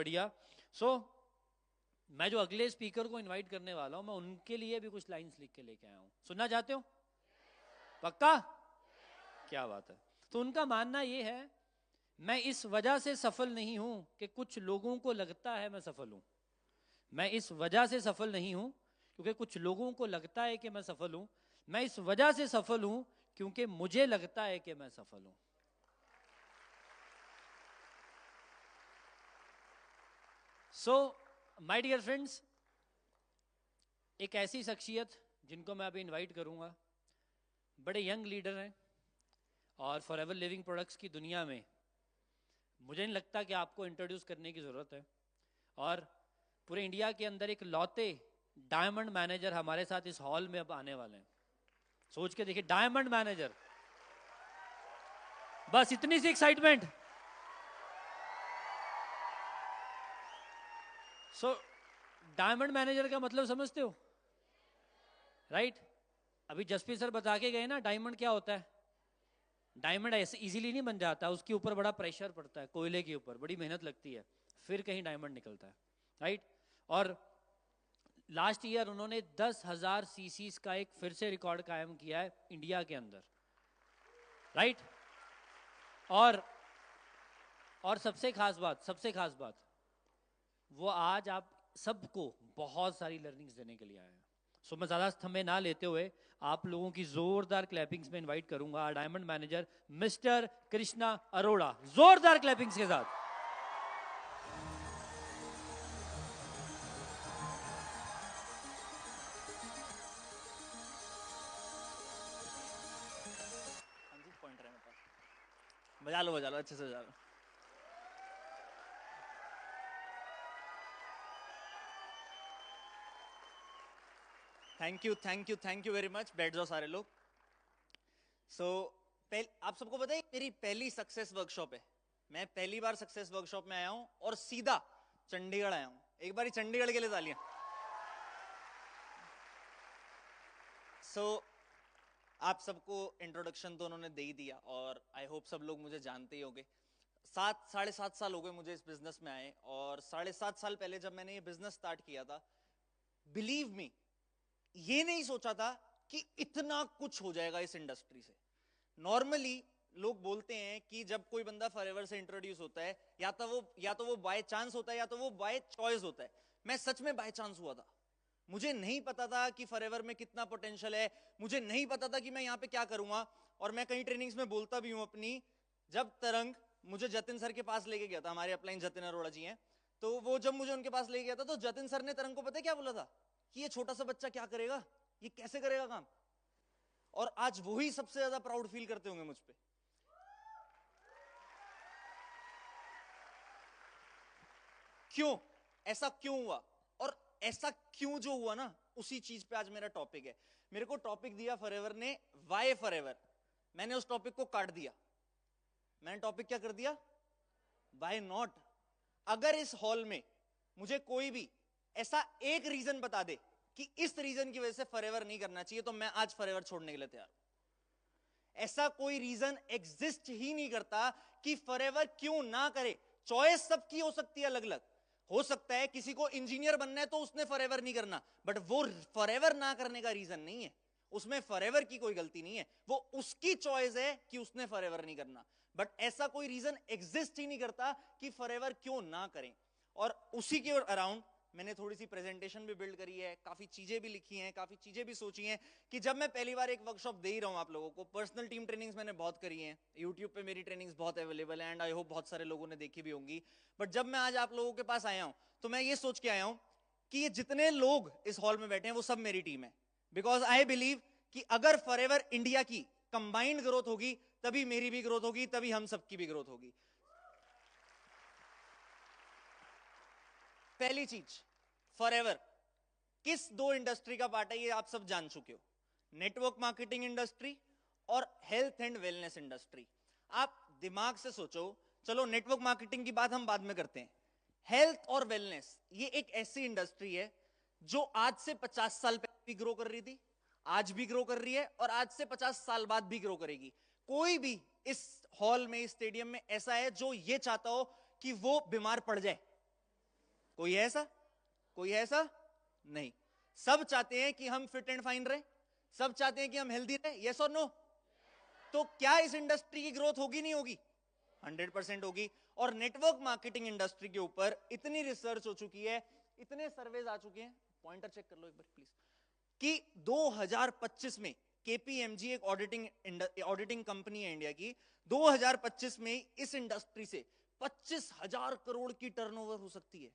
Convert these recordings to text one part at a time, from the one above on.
बढ़िया। सो मैं जो अगले स्पीकर को इनवाइट करने वाला हूं, मैं उनके लिए भी कुछ लाइंस लिख के लेके आया हूं। सुनना चाहते हो? पक्का? क्या बात है। तो उनका मानना ये है, मैं इस वजह से सफल नहीं हूं कि कुछ लोगों को लगता है मैं सफल हूं। मैं इस वजह से सफल नहीं हूं क्योंकि कुछ लोगों को लगता है कि मैं सफल हूं। मैं इस वजह से सफल हूं क्योंकि मुझे लगता है कि मैं सफल हूं। सो माय डियर फ्रेंड्स, एक ऐसी शख्सियत जिनको मैं अभी इनवाइट करूंगा, बड़े यंग लीडर हैं और फॉरएवर लिविंग प्रोडक्ट्स की दुनिया में मुझे नहीं लगता कि आपको इंट्रोड्यूस करने की ज़रूरत है। और पूरे इंडिया के अंदर एक लौते डायमंड मैनेजर हमारे साथ इस हॉल में अब आने वाले हैं। सोच के देखिए, डायमंड मैनेजर, बस इतनी सी एक्साइटमेंट। सो डायमंड मैनेजर का मतलब समझते हो, राइट? अभी जसप्रीत सर बता के गए ना, डायमंड क्या होता है। डायमंड ऐसे इजीली नहीं बन जाता, उसके ऊपर बड़ा प्रेशर पड़ता है, कोयले के ऊपर बड़ी मेहनत लगती है, फिर कहीं डायमंड निकलता है, राइट? और लास्ट ईयर उन्होंने 10,000 सीसीज का एक फिर से रिकॉर्ड कायम किया है इंडिया के अंदर, राइट? और सबसे खास बात, वो आज आप सबको बहुत सारी लर्निंग्स देने के लिए आए हैं। सो मैं ज़्यादा समय ना लेते हुए आप लोगों की जोरदार क्लैपिंग्स में इनवाइट करूंगा diamond manager mister Krishna Arora, जोरदार क्लैपिंग्स के साथ। बजा लो अच्छे से बजा लो। Thank you very much. बैठ जाओ सारे लोग। आप सबको पता है मेरी पहली सक्सेस वर्कशॉप है। मैं पहली बार सक्सेस वर्कशॉप में आया हूं और सीधा चंडीगढ़ आया हूं। एक बार चंडीगढ़ के लिए तालियां। आप सबको इंट्रोडक्शन तो उन्होंने दे ही दिया और आई होप सब लोग मुझे जानते ही होंगे। 7-7.5 साल हो गए मुझे इस बिजनेस में आए, और 7.5 साल पहले जब मैंने ये बिजनेस स्टार्ट किया था, बिलीव मी, ये नहीं सोचा था कि इतना कुछ हो जाएगा इस इंडस्ट्री से। नॉर्मली लोग बोलते हैं कि जब कोई बंदा फॉरएवर से इंट्रोड्यूस होता है, या तो वो बाय चांस होता है या तो वो बाय चॉइस होता है। मैं सच में बाय चांस हुआ था। मुझे नहीं पता था कि फॉरएवर में कितना पोटेंशियल है, मुझे नहीं पता था कि मैं यहाँ पे क्या करूंगा। और मैं कई ट्रेनिंग्स में बोलता भी हूँ अपनी, जब तरंग मुझे जतिन सर के पास लेके गया था, हमारे अपलाइन जतिन अरोड़ा जी हैं, तो वो जब मुझे उनके पास लेके गया था तो जतिन सर ने तरंग को पता है क्या बोला था कि ये छोटा सा बच्चा क्या करेगा, ये कैसे करेगा काम। और आज वही सबसे ज्यादा प्राउड फील करते होंगे मुझ पे। क्यों ऐसा क्यों हुआ, और ऐसा क्यों जो हुआ ना, उसी चीज पे आज मेरा टॉपिक है। मेरे को टॉपिक दिया फॉरएवर ने, वाई फॉरएवर। मैंने उस टॉपिक को काट दिया। मैंने टॉपिक क्या कर दिया, वाई नॉट। अगर इस हॉल में मुझे कोई भी ऐसा एक रीजन बता दे कि इस रीजन की वजह से फॉरएवर नहीं करना चाहिए, तो मैं आज फॉरएवर छोड़ने के लिए तैयार हूं। ऐसा कोई रीजन एग्जिस्ट ही नहीं करता कि फॉरएवर क्यों ना करे। चॉइस सबकी हो सकती है अलग अलग। हो सकता है किसी को इंजीनियर बनना है तो उसने फॉरएवर नहीं करना, बट वो फॉरएवर ना करने का रीजन नहीं है। उसमें फॉरएवर की कोई गलती नहीं है, वो उसकी चॉइस है कि उसने फॉरएवर नहीं करना। बट ऐसा कोई रीजन एग्जिस्ट ही नहीं करता कि फॉरएवर क्यों ना करें। और उसी के अराउंड मैंने थोड़ी सी प्रेजेंटेशन भी बिल्ड करी है, काफी चीजें भी लिखी हैं, काफी चीजें भी सोची हैं कि जब मैं पहली बार एक वर्कशॉप दे ही रहा हूं आप लोगों को। पर्सनल टीम ट्रेनिंग्स मैंने बहुत करी हैं, यूट्यूब पे मेरी ट्रेनिंग्स बहुत अवेलेबल है, एंड आई होप बहुत सारे लोगों ने देखी भी होंगी। बट जब मैं आज आप लोगों के पास आया हूं तो मैं ये सोच के आया हूं कि ये जितने लोग इस हॉल में बैठे हैं वो सब मेरी टीम है। बिकॉज आई बिलीव कि अगर फॉरएवर इंडिया की कंबाइंड ग्रोथ होगी तभी मेरी भी ग्रोथ होगी, तभी हम सबकी भी ग्रोथ होगी। पहली चीज, फॉरएवर किस दो इंडस्ट्री का पार्ट है ये आप सब जान चुके हो, नेटवर्क मार्केटिंग इंडस्ट्री और हेल्थ एंड वेलनेस इंडस्ट्री। आप दिमाग से सोचो, चलो नेटवर्क मार्केटिंग की बात हम बाद में करते हैं। हेल्थ और वेलनेस ये एक ऐसी इंडस्ट्री है जो आज से 50 साल पहले भी ग्रो कर रही थी, आज भी ग्रो कर रही है, और आज से 50 साल बाद भी ग्रो करेगी। कोई भी इस हॉल में, इस स्टेडियम में ऐसा है जो ये चाहता हो कि वो बीमार पड़ जाए? कोई है ऐसा? कोई है ऐसा? नहीं। सब चाहते हैं कि हम फिट एंड फाइन रहे, सब चाहते हैं कि हम हेल्दी रहे, यस और नो? तो क्या इस इंडस्ट्री की ग्रोथ होगी नहीं होगी? 100% होगी। और नेटवर्क मार्केटिंग इंडस्ट्री के ऊपर इतनी रिसर्च हो चुकी है, इतने सर्वेज आ चुके हैं, पॉइंटर चेक कर लो एक बार प्लीज, कि 2025 में केपीएमजी एक ऑडिटिंग कंपनी है इंडिया की, 2025 में इस इंडस्ट्री से 25,000 करोड़ की टर्नओवर हो सकती है।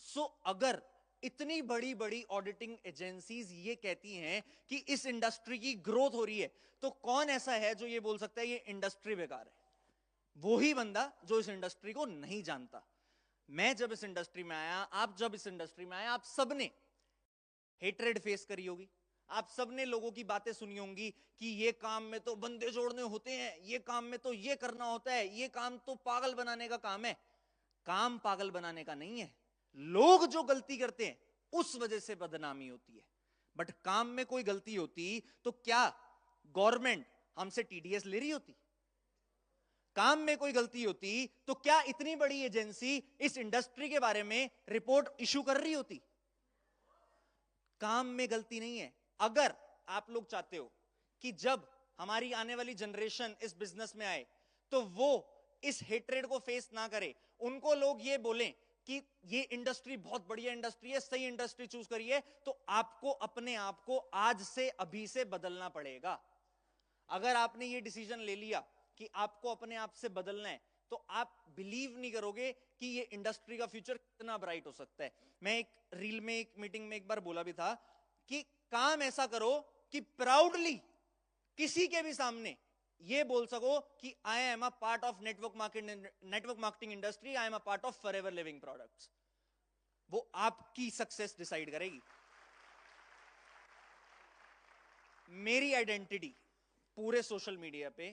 सो अगर इतनी बड़ी बड़ी ऑडिटिंग एजेंसीज ये कहती हैं कि इस इंडस्ट्री की ग्रोथ हो रही है, तो कौन ऐसा है जो ये बोल सकता है ये इंडस्ट्री बेकार है? वो ही बंदा जो इस इंडस्ट्री को नहीं जानता। मैं जब इस इंडस्ट्री में आया, आप जब इस इंडस्ट्री में आया, आप सबने हेट्रेड फेस करी होगी, आप सबने लोगों की बातें सुनी होंगी कि ये काम में तो बंदे जोड़ने होते हैं, ये काम में तो ये करना होता है, ये काम तो पागल बनाने का काम है। काम पागल बनाने का नहीं है, लोग जो गलती करते हैं उस वजह से बदनामी होती है। बट काम में कोई गलती होती तो क्या गवर्नमेंट हमसे टीडीएस ले रही होती? काम में कोई गलती होती तो क्या इतनी बड़ी एजेंसी इस इंडस्ट्री के बारे में रिपोर्ट इशू कर रही होती? काम में गलती नहीं है। अगर आप लोग चाहते हो कि जब हमारी आने वाली जनरेशन इस बिजनेस में आए तो वो इस हेट्रेड को फेस ना करे, उनको लोग ये बोलें कि ये इंडस्ट्री बहुत बढ़िया इंडस्ट्री है, सही इंडस्ट्री चूज करिए, तो आपको अपने आप को आज से अभी से बदलना पड़ेगा। अगर आपने ये डिसीजन ले लिया कि आपको अपने आप से बदलना है, तो आप बिलीव नहीं करोगे कि ये इंडस्ट्री का फ्यूचर कितना ब्राइट हो सकता है। मैं एक रील में, एक मीटिंग में एक बार बोला भी था कि काम ऐसा करो कि प्राउडली किसी के भी सामने ये बोल सको कि I am a part of network marketing industry, I am a part of forever living products. वो आपकी सक्सेस डिसाइड करेगी। मेरी आइडेंटिटी पूरे सोशल मीडिया पे,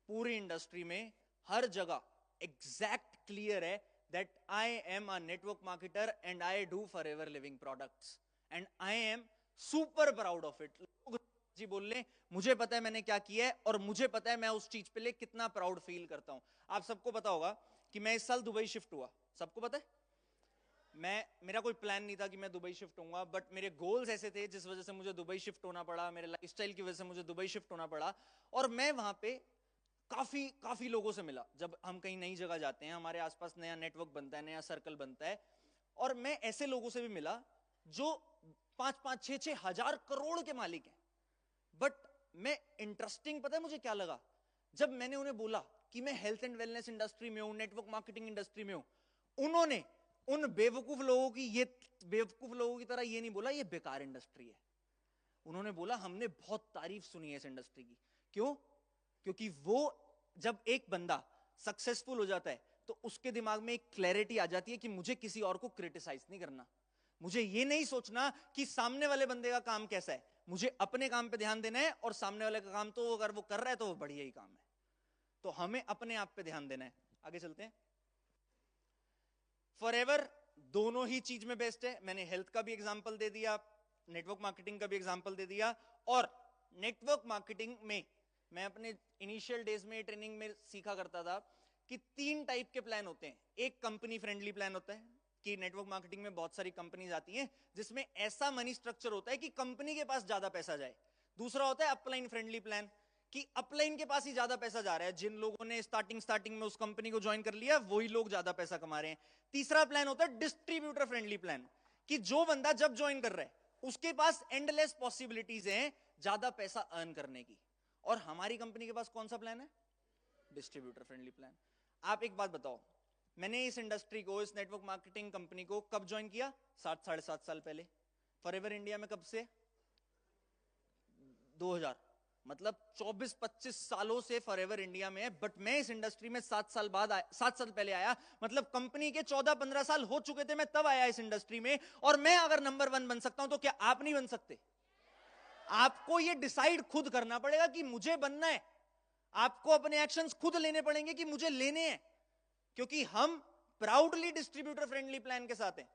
पूरी इंडस्ट्री में, हर जगह एग्जैक्ट क्लियर है that I am a network marketer and I do forever living products and I am super proud of it. लोग जी बोल ले, मुझे पता है मैंने क्या किया है और मुझे पता है मैं उस चीज पे लिए कितना प्राउड फील करता हूं। आप सबको पता होगा कि मैं इस साल दुबई शिफ्ट हुआ, सबको पता है? मेरा कोई प्लान नहीं था कि मैं दुबई शिफ्ट होऊंगा, बट मेरे गोल्स ऐसे थे जिस वजह से मुझे दुबई शिफ्ट होना पड़ा, मेरे लाइफस्टाइल की वजह से मुझे दुबई शिफ्ट होना पड़ा। और मैं वहां पे काफी लोगों से मिला। जब हम कहीं नई जगह जाते हैं, हमारे आसपास नया नेटवर्क बनता है, नया सर्कल बनता है, और मैं ऐसे लोगों से भी मिला जो 5-5, 6-6 हजार करोड़ के मालिक हैं। बट मैं इंटरेस्टिंग, पता है मुझे क्या लगा? जब मैंने उन्हें बोला कि मैं हेल्थ एंड वेलनेस इंडस्ट्री में हूं, नेटवर्क मार्केटिंग इंडस्ट्री में हूं, उन्होंने उन बेवकूफ लोगों की तरह ये नहीं बोला ये बेकार इंडस्ट्री है। उन्होंने बोला हमने बहुत तारीफ सुनी है इस इंडस्ट्री की। क्यों? क्योंकि वो जब एक बंदा सक्सेसफुल हो जाता है तो उसके दिमाग में एक क्लैरिटी आ जाती है कि मुझे किसी और को क्रिटिसाइज नहीं करना, मुझे ये नहीं सोचना कि सामने वाले बंदे का काम कैसा है, मुझे अपने काम पे ध्यान देना है, और सामने वाले का काम तो अगर वो कर रहा है तो वो बढ़िया ही काम है। तो हमें अपने आप पे ध्यान देना है। आगे चलते हैं। फॉरएवर दोनों ही चीज में बेस्ट है। मैंने हेल्थ का भी एग्जांपल दे दिया, नेटवर्क मार्केटिंग का भी एग्जांपल दे दिया। और नेटवर्क मार्केटिंग में मैं अपने इनिशियल डेज में ट्रेनिंग में सीखा करता था कि 3 टाइप के प्लान होते हैं। एक कंपनी फ्रेंडली प्लान होता है कि नेटवर्क मार्केटिंग में बहुत सारी कंपनीज आती हैं जिसमें ऐसा मनी स्ट्रक्चर होता है कि कंपनी के पास ज्यादा पैसा जाए। दूसरा होता है अपलाइन फ्रेंडली प्लान कि अपलाइन के पास ही ज्यादा पैसा जा रहा है, जिन लोगों ने स्टार्टिंग में उस कंपनी को ज्वाइन कर लिया वही लोग ज्यादा पैसा कमा रहे हैं। तीसरा प्लान होता है डिस्ट्रीब्यूटर फ्रेंडली प्लान कि जो बंदा जब ज्वाइन कर रहा है उसके पास एंडलेस पॉसिबिलिटीज हैं ज्यादा पैसा अर्न करने की। और हमारी कंपनी के पास कौन सा प्लान है? Distributor friendly plan. आप एक बात बताओ, मैंने इस इंडस्ट्री को, इस नेटवर्क मार्केटिंग कंपनी को कब ज्वाइन किया? 7-7.5 साल पहले। फॉरएवर इंडिया में कब से? 2000, मतलब 24-25 सालों से फॉरएवर इंडिया में है। बट मैं इस इंडस्ट्री में 7 साल पहले आया, मतलब कंपनी के 14-15 साल हो चुके थे, मैं तब आया इस इंडस्ट्री में। और मैं अगर नंबर 1 बन सकता हूं तो क्या आप नहीं बन सकते? आपको ये डिसाइड खुद करना पड़ेगा कि मुझे बनना है। आपको अपने एक्शंस खुद लेने पड़ेंगे कि मुझे लेने हैं, क्योंकि हम प्राउडली डिस्ट्रीब्यूटर फ्रेंडली प्लान के साथ हैं।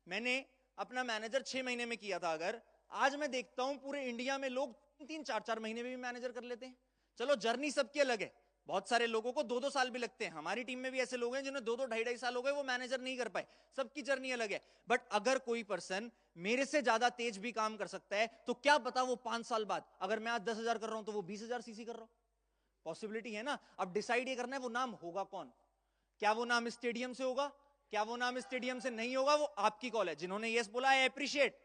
मैंने अपना मैनेजर 6 महीने में किया था, अगर आज मैं देखता हूं पूरे इंडिया में लोग 3-4 महीने में भी मैनेजर कर लेते हैं। चलो जर्नी सबकी अलग है, बहुत सारे लोगों को 2-2 साल भी लगते हैं, हमारी टीम में भी ऐसे लोग हैं जिन्हें 2-2 ढाई-ढाई साल हो गए, वो मैनेजर नहीं कर पाए। सबकी जर्नी अलग है। बट अगर कोई पर्सन मेरे से ज्यादा तेज भी काम कर सकता है, तो क्या पता वो 5 साल बाद, अगर मैं आज 10,000 कर रहा हूं तो वो 20,000 सीसी कर रहा हूं। पॉसिबिलिटी है ना। अब डिसाइड ये करना है वो नाम होगा कौन। क्या वो नाम स्टेडियम से होगा, क्या वो नाम स्टेडियम से नहीं होगा, वो आपकी कॉल है। जिन्होंने यस बोला, आई अप्रिशिएट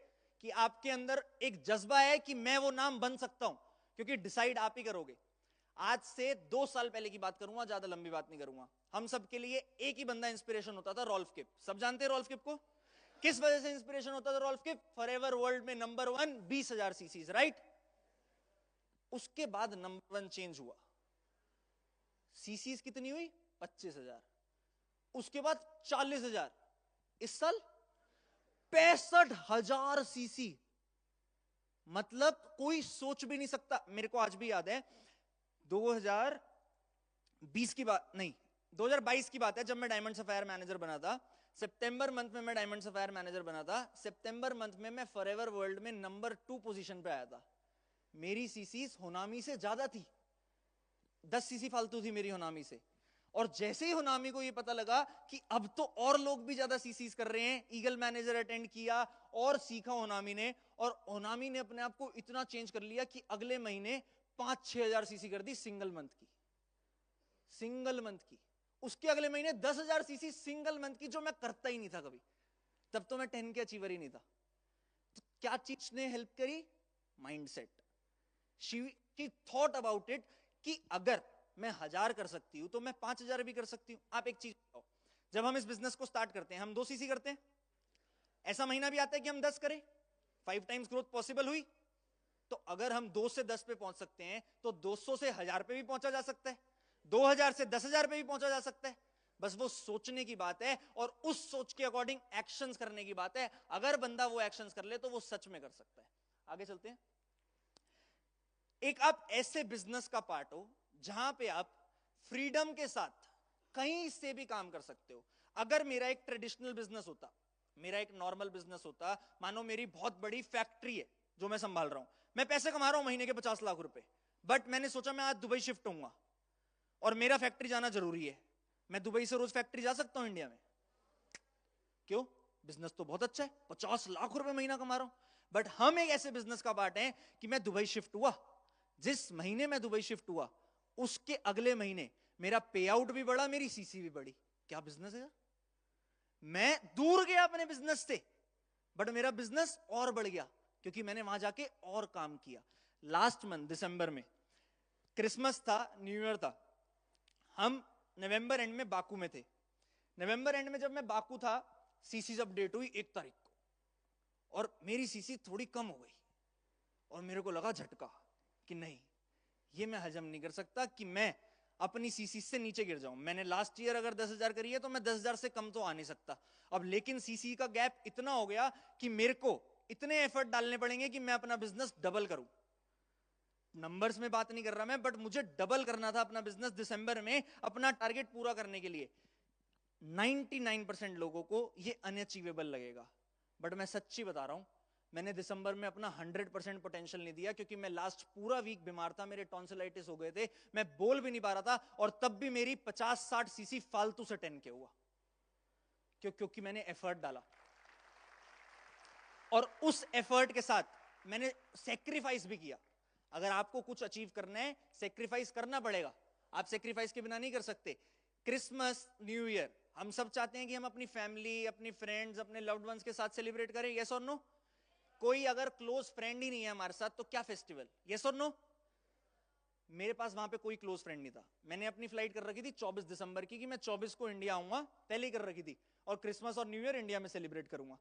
कि आपके अंदर एक जज्बा है कि मैं वो नाम बन सकता हूं, क्योंकि डिसाइड आप ही करोगे। आज से 2 साल पहले की बात करूंगा, ज्यादा लंबी बात नहीं करूंगा। हम सब के लिए एक ही बंदा इंस्पिरेशन होता था, रॉल्फ किप। सब जानते हैं रॉल्फ किप को। किस वजह से इंस्पिरेशन होता था रॉल्फ किप? फॉरएवर वर्ल्ड में नंबर 1, 20,000 सीसी, राइट। उसके बाद नंबर 1 चेंज हुआ, सीसीज कितनी हुई? 25,000। उसके बाद 40,000। इस साल 65,000 सीसी। मतलब कोई सोच भी नहीं सकता। मेरे को आज भी याद है 2020 की बात नहीं, 2022 की बात है, जब मैं डायमंड सफायर मैनेजर बना था। सितंबर मंथ में मैं डायमंड सफायर मैनेजर बना था। सितंबर मंथ में मैं फॉरएवर वर्ल्ड में नंबर 2 पोजीशन पे आया था। मेरी सीसीज होनामी से ज्यादा थी, 10 सीसी फालतू थी मेरी होनामी से। और जैसे ही होनामी को ये पता लगा कि अब तो और लोग भी ज्यादा सीसीज कर रहे हैं, ईगल मैनेजर अटेंड किया और सीखा होनामी ने। और होनामी ने अपने आप को इतना चेंज कर लिया कि अगले महीने 5-6 हजार सीसी कर दी सिंगल मंथ की। सिंगल मंथ की। उसके अगले महीने 10,000 सीसी सिंगल मंथ की, जो मैं करता ही नहीं था कभी। तब तो मैं 10 के अचीवर ही नहीं था। तो क्या चीज ने हेल्प करी? Mindset. She thought about it कि अगर मैं 1000 कर सकती हूं तो मैं 5,000 भी कर सकती हूं। आप एक चीज बताओ, जब हम इस बिजनेस को स्टार्ट करते हैं, हम 2 सीसी करते हैं। ऐसा महीना भी आता है कि हम 10 करें। 5 टाइम्स ग्रोथ पॉसिबल हुई। तो अगर हम 2 से 10 पे पहुंच सकते हैं, तो 200 से 1000 पे भी पहुंचा जा सकता है, 2000 से 10,000 पे भी पहुंचा जा सकता है। बस वो सोचने की बात है और उस सोच के अकॉर्डिंग एक्शंस करने की बात है। अगर बंदा वो एक्शंस कर ले तो वो सच में कर सकता है। आगे चलते हैं। एक आप ऐसे बिजनेस का पार्ट हो जहां पे आप फ्रीडम के साथ कहीं से भी काम कर सकते हो। अगर मेरा एक ट्रेडिशनल बिजनेस होता, मेरा एक नॉर्मल बिजनेस होता, मानो मेरी बहुत बड़ी फैक्ट्री है जो मैं संभाल रहा हूं, मैं पैसे कमा रहा हूं महीने के 50 लाख रुपए, बट मैंने सोचा मैं आज दुबई शिफ्ट होऊंगा और मेरा फैक्ट्री जाना जरूरी है। मैं दुबई से रोज फैक्ट्री जा सकता हूं इंडिया में? क्यों? बिजनेस तो बहुत अच्छा है, 50 लाख रुपए महीना कमा रहा हूं। बट हम एक ऐसे बिजनेस का पार्ट है कि मैं दुबई शिफ्ट हुआ, जिस महीने मैं दुबई शिफ्ट हुआ उसके अगले महीने मेरा पे आउट भी बढ़ा, मेरी सीसी भी बढ़ी। क्या बिजनेस है? मैं दूर गया अपने बिजनेस से, बट मेरा बिजनेस और बढ़ गया क्योंकि मैंने वहां जाके और काम किया। लास्ट मंथ दिसंबर में क्रिसमस था, न्यू ईयर था, हम नवंबर एंड में बाकू में थे। नवंबर एंड में जब मैं बाकू था, सीसीज अपडेट हुई 1 तारीख को, और मेरी सीसी थोड़ी कम हो गई। और मेरे को लगा झटका कि नहीं, ये मैं हजम नहीं कर सकता कि मैं अपनी सीसी से नीचे गिर जाऊं। मैंने लास्ट ईयर अगर 10,000 करी है तो मैं 10,000 से कम तो आ नहीं सकता। अब लेकिन सीसी का गैप इतना हो गया कि मेरे को इतने एफर्ट डालने पड़ेंगे कि मैं अपना बिजनेस डबल करूं। नंबर्स में बात नहीं कर रहा मैं, बट मुझे डबल करना था अपना बिजनेस दिसंबर में, अपना टारगेट पूरा करने के लिए। 99% लोगों को ये अनअचीवेबल लगेगा, बट मैं सच्ची बता रहा हूं, मैंने दिसंबर में अपना 100% पोटेंशियल नहीं दिया, क्योंकि मैं लास्ट पूरा वीक बीमार था, मेरे टॉन्सिलाइटिस हो गए थे, मैं बोल भी नहीं पा रहा था। और तब भी मेरी 50-60 सीसी फालतू से 10 के हुआ, क्योंकि मैंने एफर्ट डाला। और उस एफर्ट के साथ मैंने सेक्रीफाइस भी किया। अगर आपको कुछ अचीव करना है, सेक्रीफाइस करना पड़ेगा। आप सेक्रीफाइस के बिना नहीं कर सकते। क्रिसमस, न्यू ईयर, हम सब चाहते हैं कि हम अपनी फैमिली, अपनी फ्रेंड्स, अपने लव्ड वंस के साथ सेलिब्रेट करें, यस और नो? कोई अगर क्लोज फ्रेंड ही नहीं है हमारे साथ तो क्या फेस्टिवल, यस और नो? मेरे पास वहां पे कोई क्लोज फ्रेंड नहीं था। मैंने अपनी फ्लाइट कर रखी थी 24 दिसंबर की, कि मैं 24 को इंडिया आऊंगा, पहले ही कर रखी थी, और क्रिसमस और न्यू ईयर इंडिया में सेलिब्रेट करूंगा।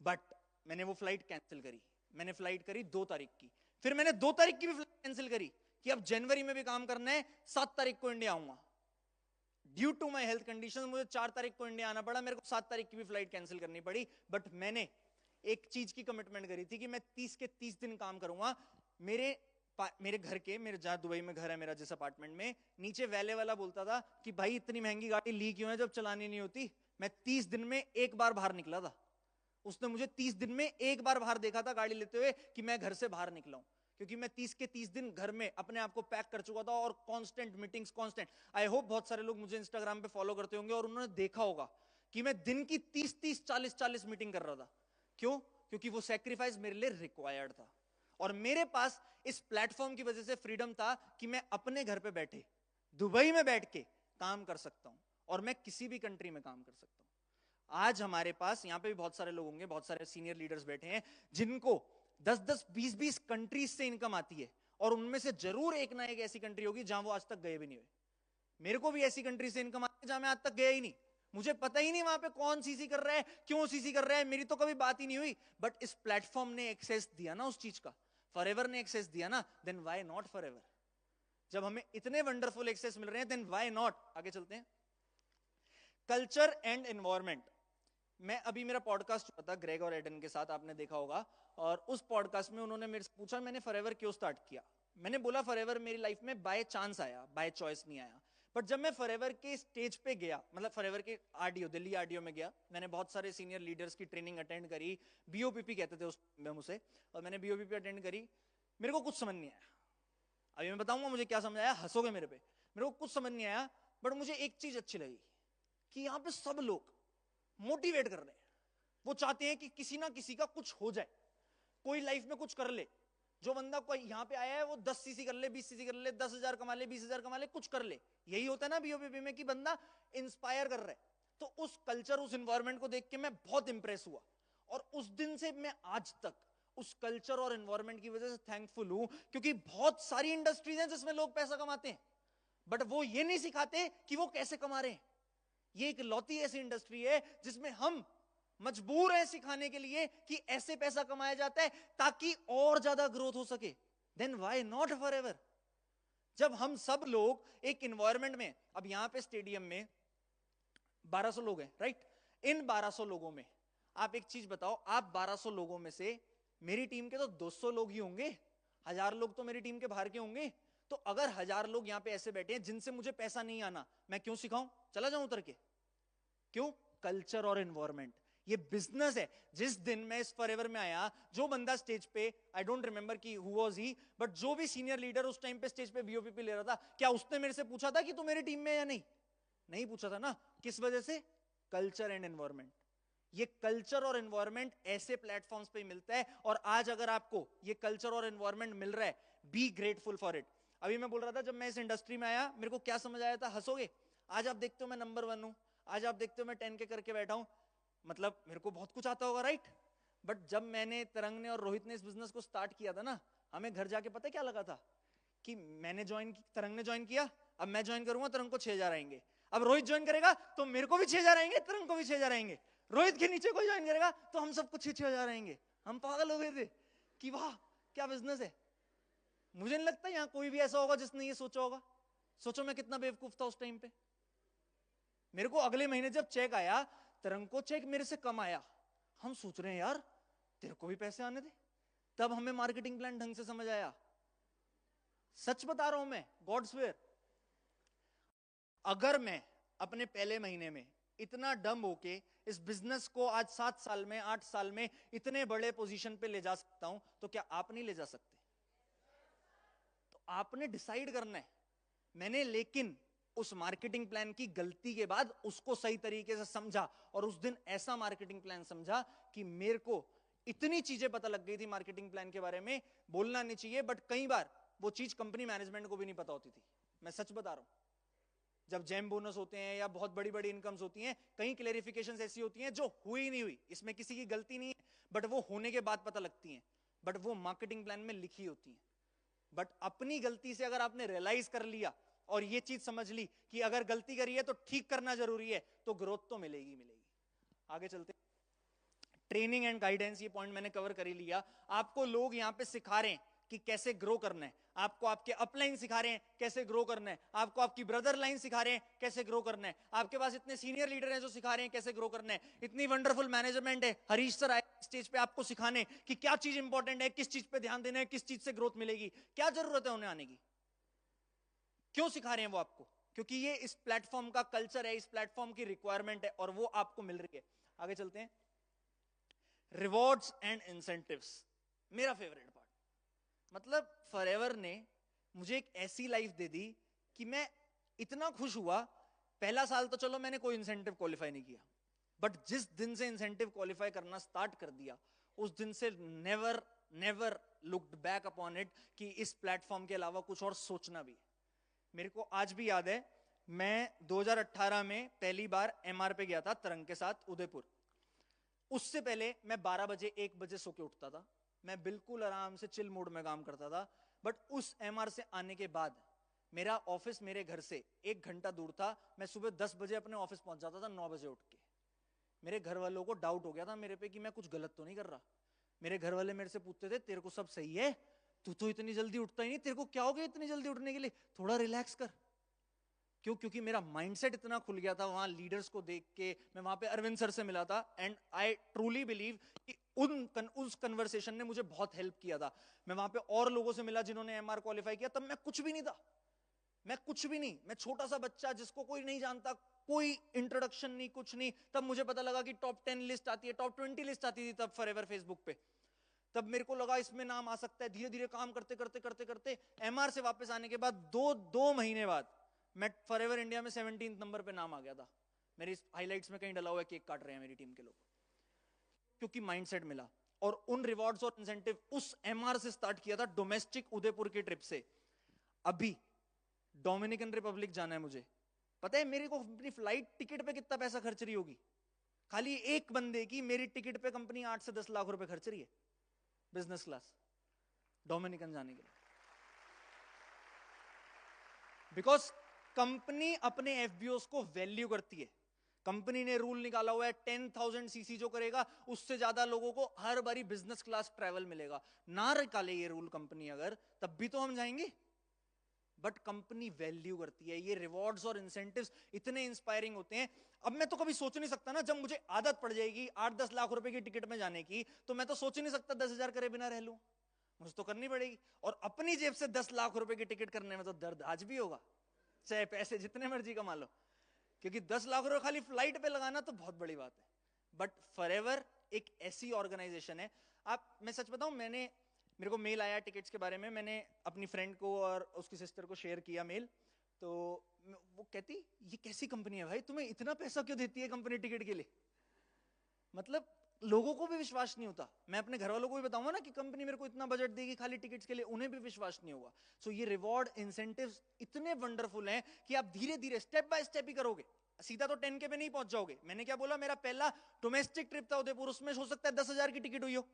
बट मैंने वो फ्लाइट कैंसिल करी। मैंने फ्लाइट करी 2 तारीख की, फिर मैंने 2 तारीख की भी फ्लाइट कैंसिल करी कि अब जनवरी में भी काम करना है, 7 तारीख को इंडिया आऊंगा। Due to my health condition मुझे 4 तारीख को इंडिया आना पड़ा, मेरे को 7 तारीख की भी फ्लाइट कैंसिल करनी पड़ी। बट मैंने एक चीज की कमिटमेंट करी थी कि मैं 30 के 30 दिन काम करूंगा। मेरे घर के, मेरे जहां दुबई में घर है मेरा, जिस अपार्टमेंट में, नीचे वैले वाला बोलता था कि भाई इतनी महंगी गाड़ी ली क्यों है जब चलानी नहीं होती। मैं 30 दिन में एक बार बाहर निकला था। उसने मुझे 30 दिन में एक बार बाहर देखा था गाड़ी लेते हुए कि मैं घर से बाहर निकला हूं, क्योंकि मैं 30 के 30 दिन घर में अपने आप को पैक कर चुका था और constant meetings, constant. I hope बहुत सारे लोग मुझे इंस्टाग्राम पे फॉलो करते होंगे और उन्होंने देखा होगा कि मैं दिन की 30-30, 40-40 मीटिंग कर रहा था। क्यों? क्योंकि वो सैक्रिफाइस मेरे लिए रिक्वायर्ड था और मेरे पास इस प्लेटफॉर्म की वजह से फ्रीडम था कि मैं अपने घर पे बैठे दुबई में बैठ के काम कर सकता हूं और मैं किसी भी कंट्री में काम कर सकता हूं। आज हमारे पास यहां पे भी बहुत सारे लोग होंगे, बहुत सारे सीनियर लीडर्स बैठे हैं जिनको 10-10, 20-20 कंट्रीज से इनकम आती है और उनमें से जरूर एक ना एक ऐसी कंट्री होगी जहां वो आज तक गए भी नहीं हुए। मेरे को भी ऐसी कंट्री से इनकम आती है जहां मैं आज तक गया ही नहीं, मुझे पता ही नहीं वहां पे कौन सीसी कर रहा है, क्यों सीसी कर रहा है, मेरी तो कभी बात ही नहीं हुई। बट इस प्लेटफॉर्म ने एक्सेस दिया ना उस चीज का, फॉरएवर ने एक्सेस दिया ना, देन व्हाई नॉट फॉरएवर? जब हमें इतने वंडरफुल एक्सेस मिल रहे हैं देन व्हाई नॉट? आगे चलते हैं। Culture and environment. मैं अभी मेरा पॉडकास्ट हुआ था ग्रेग और एडन के साथ, आपने देखा होगा, और उस पॉडकास्ट में उन्होंने मेरे से पूछा मैंने फॉरएवर क्यों स्टार्ट किया। मैंने बोला फॉरएवर मेरी लाइफ में बाय चांस आया, बाय चॉइस नहीं आया। बट जब मैं फॉरएवर के स्टेज पे गया, मतलब फॉरएवर के आरडीओ, दिल्ली आरडीओ में गया, मैंने बहुत सारे सीनियर लीडर्स की ट्रेनिंग अटेंड करी, बीओपीपी कहते थे उस में उसे, और मैंने बीओपीपी अटेंड करी। मेरे को कुछ समझ नहीं आया। अभी मैं बताऊंगा मुझे क्या समझ आया, हंसोगे मेरे पे। मेरे को कुछ समझ नहीं आया, बट मुझे एक चीज अच्छी लगी कि यहाँ पे सब लोग मोटिवेट कर रहे हैं। वो चाहते हैं कि किसी ना किसी का कुछ हो जाए, कोई लाइफ में कुछ कर ले। जो बंदा कोई यहाँ पे आया है वो 10 सीसी कर ले, 20 सीसी कर ले, 10,000 कमा ले, 20,000 कमा ले, कुछ कर ले। यही होता है ना बीओपीपी में कि बंदा इंस्पायर कर रहा है। तो उस कल्चर, उस एनवायरनमेंट को देख के मैं बहुत इंप्रेस हुआ और उस दिन से मैं आज तक उस कल्चर और एनवायरनमेंट की वजह से थैंकफुल हूं। क्योंकि बहुत सारी इंडस्ट्रीज हैं जिसमें लोग पैसा कमाते हैं, बट वो ये नहीं सिखाते कि वो कैसे कमा रहे हैं। ये एक लौती ऐसी इंडस्ट्री है जिसमें हम मजबूर हैं सिखाने के लिए कि ऐसे पैसा कमाया जाता है ताकि और ज्यादा ग्रोथ हो सके। Then why not forever? जब हम सब लोग एक एनवायरनमेंट में, अब यहां पे स्टेडियम में 1200 लोग हैं, राइट? इन 1200 लोगों में आप एक चीज बताओ, आप 1200 लोगों में से मेरी टीम के तो 200 लोग ही होंगे, 1000 लोग तो मेरी टीम के बाहर के होंगे। तो अगर 1000 लोग यहां पे ऐसे बैठे हैं जिनसे मुझे पैसा नहीं आना, मैं क्यों सिखाऊं? चला जाऊं उतर के? क्यों? कल्चर और एनवायरनमेंट, ये बिजनेस है। जिस दिन मैं इस फॉरएवर में आया, जो बंदा स्टेज पे, आई डोंट रिमेंबर कि हु वाज ही, बट जो भी सीनियर लीडर उस टाइम पे स्टेज पे बीओपीपी ले रहा था, क्या उसने मेरे से पूछा था कि तू मेरी टीम में या नहीं? नहीं पूछा था ना। किस वजह से? Culture and environment. ये कल्चर और एनवायरनमेंट ऐसे प्लेटफॉर्म्स पे मिलता है, और आज अगर आपको ये कल्चर और एनवायरनमेंट मिल रहा है, बी ग्रेटफुल फॉर इट। अभी मैं बोल रहा था जब मैं इस इंडस्ट्री में आया मेरे को क्या समझ आया था, हंसोगे। आज आप देखते हो मैं नंबर 1 हूं, आज आप देखते हो मैं 10K करके बैठा हूं, मतलब मेरे को बहुत कुछ आता होगा, राइट? बट जब मैंने, तरंग ने और रोहित ने इस बिजनेस को स्टार्ट किया था ना, हमें घर जाके पता क्या लगा था कि मैंने ज्वाइन, तरंग ने ज्वाइन किया, अब मैं ज्वाइन करूंगा तरंग को 6,000 आएंगे, अब रोहित ज्वाइन करेगा तो मेरे को भी 6,000 आएंगे, तरंग को भी 6,000 आएंगे, रोहित के नीचे कोई ज्वाइन करेगा तो हम सबको 6,000 आएंगे। हम पागल हो गए थे कि वाह क्या बिजनेस है। मुझे नहीं लगता यहाँ कोई भी ऐसा होगा जिसने ये सोचा होगा। सोचो मैं कितना बेवकूफ था उस टाइम पे। मेरे को अगले महीने जब चेक आया, तरंग को चेक मेरे से कम आया, हम सोच रहे हैं यार तेरे को भी पैसे आने दे। तब हमें मार्केटिंग प्लान ढंग से समझ आया। सच बता रहा हूं मैं, गॉड स्वेयर। अगर मैं अपने पहले महीने में इतना डम होके इस बिजनेस को आज 7 साल में, 8 साल में इतने बड़े पोजीशन पे ले जा सकता हूं, तो क्या आप नहीं ले जा सकते? तो आपने डिसाइड करना है। मैंने लेकिन उस मार्केटिंग प्लान की गलती के बाद उसको सही तरीके से समझा, और उस दिन ऐसा मार्केटिंग प्लान समझा कि मेरे को इतनी चीजें पता लग गई थी मार्केटिंग प्लान के बारे में, बोलना नहीं चाहिए, बट कई बार वो चीज कंपनी मैनेजमेंट को भी नहीं पता होती थी। मैं सच बता रहा हूं। जब जैम बोनस होते हैं या बहुत बड़ी बड़ी इनकम्स होती हैं, कई क्लेरिफिकेशंस ऐसी होती हैं जो हुई नहीं हुई, इसमें किसी की गलती नहीं है, बट वो होने के बाद पता लगती हैं, बट वो मार्केटिंग प्लान में लिखी होती हैं। बट अपनी गलती से अगर आपने रियलाइज कर लिया और ये चीज समझ ली कि अगर गलती करी है तो ठीक करना जरूरी है, तो ग्रोथ तो मिलेगी मिलेगी। आगे चलते। ट्रेनिंग एंड गाइडेंस, ये पॉइंट मैंने कवर कर ही लिया। आपको लोग यहाँ पे सिखा रहे हैं कि कैसे ग्रो करना है, आपको आपके अपलाइन सिखा रहे हैं कैसे ग्रो करना है, आपको आपकी ब्रदर लाइन सिखा रहे हैं कैसे ग्रो करना है, आपके पास इतने सीनियर लीडर हैं जो सिखा रहे हैं कैसे ग्रो करना है, इतनी वंडरफुल मैनेजमेंट है, हरीश सर आए स्टेज पे आपको सिखाने कि क्या चीज इंपॉर्टेंट है, किस चीज पे ध्यान देना है, किस चीज से ग्रोथ मिलेगी, क्या जरूरत है उन्हें आने की। क्यों सिखा रहे हैं वो आपको? क्योंकि ये इस प्लेटफॉर्म का कल्चर है, इस प्लेटफॉर्म की रिक्वायरमेंट है, और वो आपको मिल रही है। आगे चलते हैं। रिवॉर्ड्स एंड इंसेंटिव्स, मेरा फेवरेट पार्ट। मतलब फॉरएवर ने मुझे एक ऐसी लाइफ दे दी कि मैं इतना खुश हुआ। पहला साल तो चलो मैंने कोई इंसेंटिव क्वालिफाई नहीं किया, बट जिस दिन से इंसेंटिव क्वालिफाई करना स्टार्ट कर दिया उस दिन से never never looked back upon it कि इस प्लेटफॉर्म के अलावा कुछ और सोचना भी। मेरे को आज भी याद है, मैं 2018 में पहली बार एमआर पे गया था तरंग के साथ उदयपुर। उससे पहले मैं 12 बजे 1 बजे सो के उठता था, मैं बिल्कुल आराम से चिल मूड में काम करता था। बट उस एमआर से आने के बाद मेरा ऑफिस मेरे घर से 1 घंटा दूर था। मैं सुबह 10 बजे अपने ऑफिस पहुंच जाता था 9 बजे उठ के। मेरे घर वालों को डाउट हो गया था मेरे पे कि मैं कुछ गलत तो नहीं कर रहा। मेरे घर वाले मेरे से पूछते थे तेरे को सब सही है, तू तो इतनी जल्दी उठता ही नहीं, तेरे को क्या हो गया इतनी जल्दी उठने के लिए, थोड़ा रिलैक्स कर। क्यों? क्योंकि मेरा माइंडसेट इतना खुल गया था वहां लीडर्स को देख के। मैं वहां पे अरविंद सर से मिला था एंड आई ट्रूली बिलीव कि उस कन्वर्सेशन ने मुझे बहुत हेल्प किया था। मैं वहां पे और लोगों से मिला जिन्होंने एमआर क्वालिफाई किया, तब मैं कुछ भी नहीं था, मैं कुछ भी नहीं, मैं छोटा सा बच्चा जिसको कोई नहीं जानता, कोई इंट्रोडक्शन नहीं, कुछ नहीं। तब मुझे पता लगा कि टॉप 10 लिस्ट आती है, टॉप 20 लिस्ट आती थी तब फॉरएवर फेसबुक पे। तब मेरे को लगा इसमें नाम आ सकता है। धीरे धीरे काम करते करते करते करते एमआर से वापस आने के बाद दो महीने बाद मैं फॉरएवर इंडिया में 17 नंबर पे नाम आ गया था। मेरी हाइलाइट्स में कहीं डला हुआ है, केक काट रहे हैं मेरी टीम के लोग, क्योंकि माइंडसेट मिला। और उन रिवॉर्ड्स और इंसेंटिव उस एमआर से स्टार्ट किया था, डोमेस्टिक उदयपुर की ट्रिप से। अभी डोमिनिकन रिपब्लिक जाना है मुझे, पता है मेरे को अपनी फ्लाइट टिकट पे कितना पैसा खर्च रही होगी? खाली एक बंदे की मेरी टिकट पे कंपनी 8 से 10 लाख रुपए खर्च रही है, बिजनेस क्लास, डोमिनिकन जाने के लिए। बिकॉज कंपनी अपने एफबीओस को वैल्यू करती है। कंपनी ने रूल निकाला हुआ है 10,000 सीसी जो करेगा उससे ज्यादा लोगों को हर बारी बिजनेस क्लास ट्रैवल मिलेगा। ना निकाले ये रूल कंपनी अगर, तब भी तो हम जाएंगे, बट कंपनी वैल्यू करती है। ये रिवॉर्ड्स और इंसेंटिव्स इतने इंस्पायरिंग होते हैं। अब मैं तो कभी सोच नहीं सकता ना, जब मुझे आदत पड़ जाएगी 8-10 लाख रुपए की टिकट में जाने की, तो मैं तो सोच ही नहीं सकता 10,000 करे बिना रह लूं, मुझे तो करनी पड़ेगी। और अपनी जेब से 10 लाख रुपए की टिकट करने में तो दर्द आज भी होगा, चाहे पैसे जितने मर्जी कमा लो, क्योंकि 10 लाख रुपए खाली फ्लाइट पे लगाना तो बहुत बड़ी बात है। बट फॉरएवर एक ऐसी ऑर्गेनाइजेशन है। आप, मैं सच बताऊं, मेरे को मेल आया टिकट्स के बारे में, मैंने अपनी फ्रेंड को और उसकी सिस्टर को शेयर किया मेल, तो वो कहती ये कैसी कंपनी है भाई, तुम्हें इतना पैसा क्यों देती है कंपनी टिकट के लिए? मतलब लोगों को भी विश्वास नहीं होता। मैं अपने घर वालों को भी बताऊंगा ना कि कंपनी मेरे को इतना बजट देगी खाली टिकट्स के लिए, उन्हें भी विश्वास नहीं होगा। सो ये रिवॉर्ड इंसेंटिव्स इतने वंडरफुल हैं कि आप धीरे धीरे स्टेप बाय स्टेप ही करोगे, सीधा तो 10K पे नहीं पहुंच जाओगे। मैंने क्या बोला, मेरा पहला डोमेस्टिक ट्रिप था उदयपुर, उसमें हो सकता है 10,000 की टिकट हुई हो,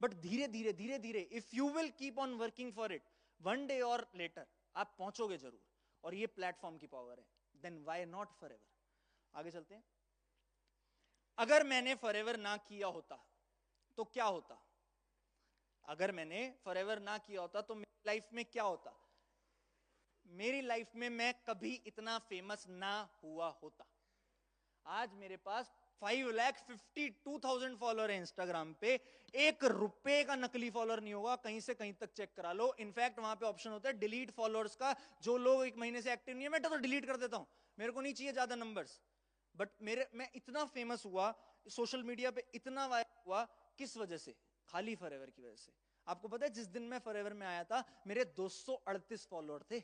बट धीरे धीरे धीरे धीरे if you will keep on working for it, one day और लेटर आप पहुंचोगे जरूर। और ये प्लेटफॉर्म की पावर है, देन व्हाई नॉट फॉरएवर। आगे चलते हैं। अगर मैंने फॉरएवर ना किया होता तो क्या होता? अगर मैंने फॉरएवर ना किया होता तो मेरी लाइफ में क्या होता? मेरी लाइफ में मैं कभी इतना फेमस ना हुआ होता। आज मेरे पास 5,52,000 फॉलोअर है इंस्टाग्राम पे। 1 रुपए का नकली फॉलोअर नहीं होगा, कहीं से कहीं तक चेक करा लो। इनफैक्ट वहां पे ऑप्शन होता है डिलीट फॉलोअर्स का, जो लोग 1 महीने से एक्टिव नहीं है मैं तो डिलीट कर देता हूं, मेरे को नहीं चाहिए ज्यादा नंबर्स। बट मैं इतना फेमस हुआ सोशल मीडिया पे, इतना वायरल हुआ, किस वजह से? खाली फॉरएवर की वजह से। आपको पता है जिस दिन मैं फॉरएवर में आया था मेरे 238 फॉलोअर थे।